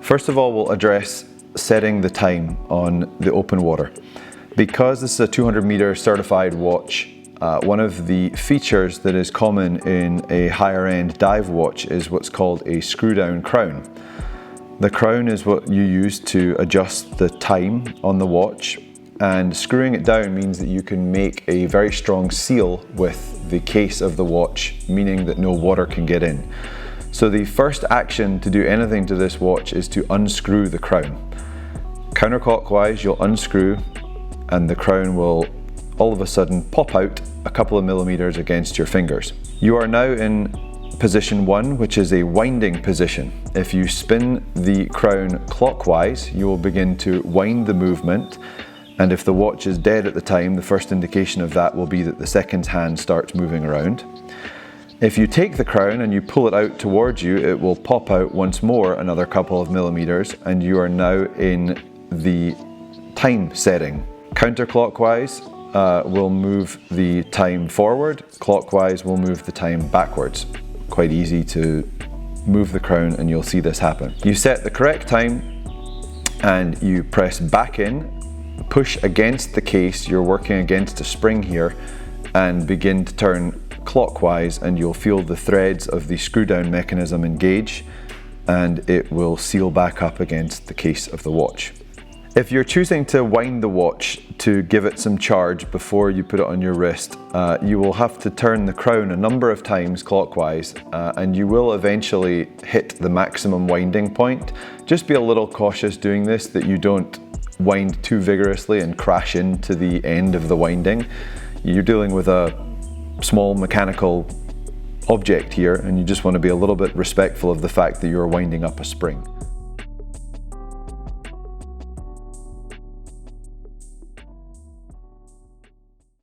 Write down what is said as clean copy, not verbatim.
First of all, we'll address setting the time on the open water. Because this is a 200-meter certified watch, one of the features that is common in a higher-end dive watch is what's called a screw-down crown. The crown is what you use to adjust the time on the watch, and screwing it down means that you can make a very strong seal with the case of the watch, meaning that no water can get in. So the first action to do anything to this watch is to unscrew the crown. Counterclockwise, you'll unscrew and the crown will all of a sudden pop out a couple of millimeters against your fingers. You are now in position 1, which is a winding position. If you spin the crown clockwise, you will begin to wind the movement, and if the watch is dead at the time, the first indication of that will be that the second hand starts moving around. If you take the crown and you pull it out towards you, it will pop out once more another couple of millimeters, and you are now in the time setting. Counterclockwise will move the time forward, clockwise will move the time backwards. Quite easy to move the crown and you'll see this happen. You set the correct time and you press back in, push against the case, you're working against a spring here, and begin to turn clockwise, and you'll feel the threads of the screw down mechanism engage and it will seal back up against the case of the watch. If you're choosing to wind the watch to give it some charge before you put it on your wrist, you will have to turn the crown a number of times clockwise, and you will eventually hit the maximum winding point. Just be a little cautious doing this, that you don't wind too vigorously and crash into the end of the winding. You're dealing with a small mechanical object here, and you just want to be a little bit respectful of the fact that you're winding up a spring.